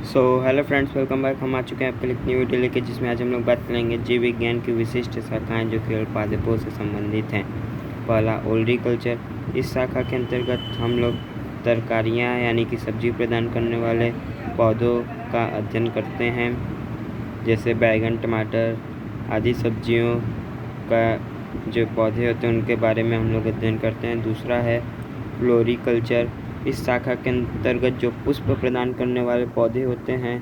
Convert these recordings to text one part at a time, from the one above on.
Hello friends, welcome back. हम आ चुके हैं आपके लिए एक न्यू वीडियो लेके, जिसमें आज हम लोग बात करेंगे जीव विज्ञान की विशिष्ट शाखाएं जो केवल पादपों से संबंधित हैं। पहला, ओल्डीकल्चर। इस शाखा के अंतर्गत हम लोग तरकारियां यानी कि सब्जी प्रदान करने वाले पौधों का अध्ययन करते हैं, जैसे बैगन, टमाटर आदि सब्जियों का जो पौधे होते हैं उनके बारे में हम लोग अध्ययन करते हैं। दूसरा है फ्लोरिकल्चर। इस शाखा के अंतर्गत जो पुष्प प्रदान करने वाले पौधे होते हैं,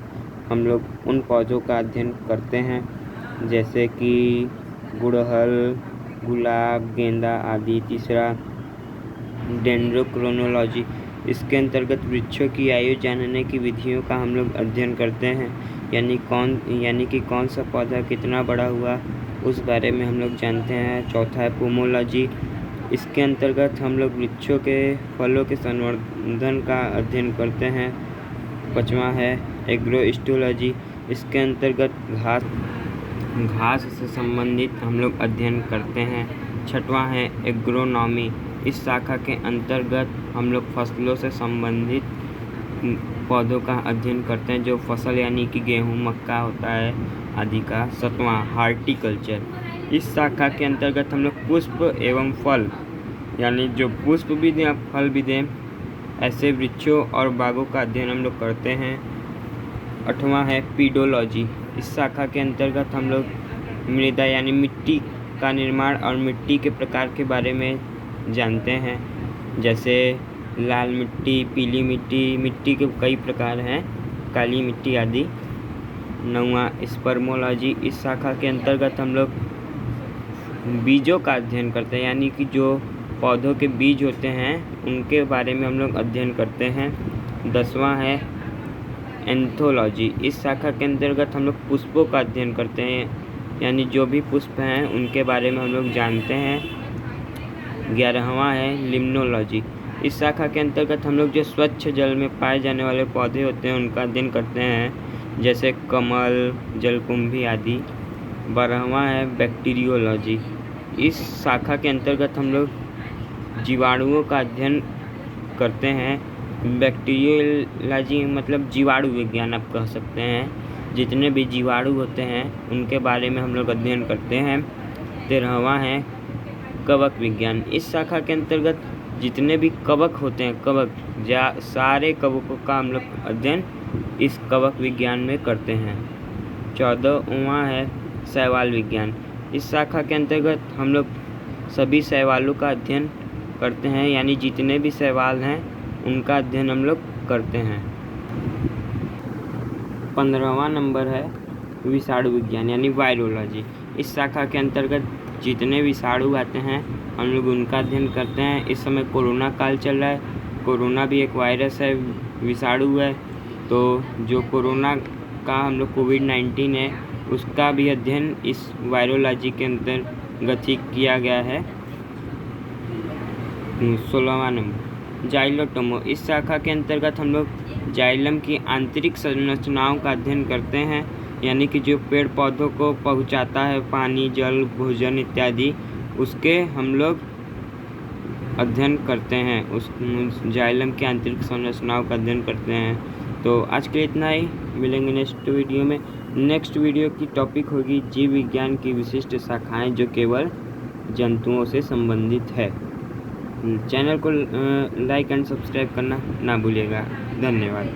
हम लोग उन पौधों का अध्ययन करते हैं, जैसे कि गुड़हल, गुलाब, गेंदा आदि। तीसरा, डेंड्रोक्रोनोलॉजी। इसके अंतर्गत वृक्षों की आयु जानने की विधियों का हम लोग अध्ययन करते हैं, यानी कि कौन सा पौधा कितना बड़ा हुआ उस बारे में हम लोग जानते हैं। चौथा है पोमोलॉजी। इसके अंतर्गत हम लोग वृक्षों के फलों के संवर्धन का अध्ययन करते हैं। पाँचवा है एग्रोस्टोलॉजी। इसके अंतर्गत घास से संबंधित हम लोग अध्ययन करते हैं। छठवां है एग्रोनॉमी। इस शाखा के अंतर्गत हम लोग फसलों से संबंधित पौधों का अध्ययन करते हैं, जो फसल यानी कि गेहूँ, मक्का होता है आदि का। सातवां, हार्टिकल्चर। इस शाखा के अंतर्गत हम लोग पुष्प एवं फल, यानी जो पुष्प भी दें और फल भी दें, ऐसे वृक्षों और बागों का अध्ययन हम लोग करते हैं। आठवां है पीडोलॉजी। इस शाखा के अंतर्गत हम लोग मृदा यानी मिट्टी का निर्माण और मिट्टी के प्रकार के बारे में जानते हैं, जैसे लाल मिट्टी, पीली मिट्टी, मिट्टी के कई प्रकार हैं, काली मिट्टी आदि। नौवां, स्पर्मोलॉजी। इस शाखा के अंतर्गत हम लोग बीजों का अध्ययन करते हैं, यानी कि जो पौधों के बीज होते हैं उनके बारे में हम लोग अध्ययन करते हैं। 10वां है एंथोलॉजी। इस शाखा के अंतर्गत हम लोग पुष्पों का अध्ययन करते हैं, यानी जो भी पुष्प हैं उनके बारे में हम लोग जानते हैं। 11वां है लिम्नोलॉजी। इस शाखा के अंतर्गत हम लोग जो स्वच्छ जल में पाए जाने वाले पौधे होते हैं उनका अध्ययन करते हैं, जैसे कमल, जलकुंभी आदि। 12वां है बैक्टीरियोलॉजी। इस शाखा के अंतर्गत हम लोग जीवाणुओं का अध्ययन करते हैं। बैक्टीरियोलॉजी मतलब जीवाणु विज्ञान आप कह सकते हैं। जितने भी जीवाणु होते हैं उनके बारे में हम लोग अध्ययन करते हैं। 13वां है कवक विज्ञान। इस शाखा के अंतर्गत जितने भी कवक होते हैं, सारे कवकों का हम लोग अध्ययन इस कवक विज्ञान में करते हैं। 14वां है शैवाल विज्ञान। इस शाखा के अंतर्गत हम लोग सभी शैवालों का अध्ययन करते हैं, यानी जितने भी शैवाल हैं उनका अध्ययन हम लोग करते हैं। 15वां नंबर है विषाणु विज्ञान यानी वायरोलॉजी। इस शाखा के अंतर्गत जितने विषाणु आते हैं हम लोग उनका अध्ययन करते हैं। इस समय कोरोना काल चल रहा है, कोरोना भी एक वायरस है, विषाणु है, तो जो कोरोना का हम लोग कोविड-19 है उसका भी अध्ययन इस वायरोलॉजी के अंतर्गत ही किया गया है। 16वां नंबर जाइलोटोमो। इस शाखा के अंतर्गत हम लोग जाइलम की आंतरिक संरचनाओं का अध्ययन करते हैं, यानी कि जो पेड़ पौधों को पहुंचाता है पानी, जल, भोजन इत्यादि, उसके हम लोग अध्ययन करते हैं, उस जाइलम की आंतरिक संरचनाओं का अध्ययन करते हैं। तो आज के लिए इतना ही, मिलेंगे नेक्स्ट वीडियो में। नेक्स्ट वीडियो की टॉपिक होगी जीव विज्ञान की विशिष्ट शाखाएं जो केवल जंतुओं से संबंधित है। चैनल को लाइक एंड सब्सक्राइब करना ना भूलिएगा। धन्यवाद।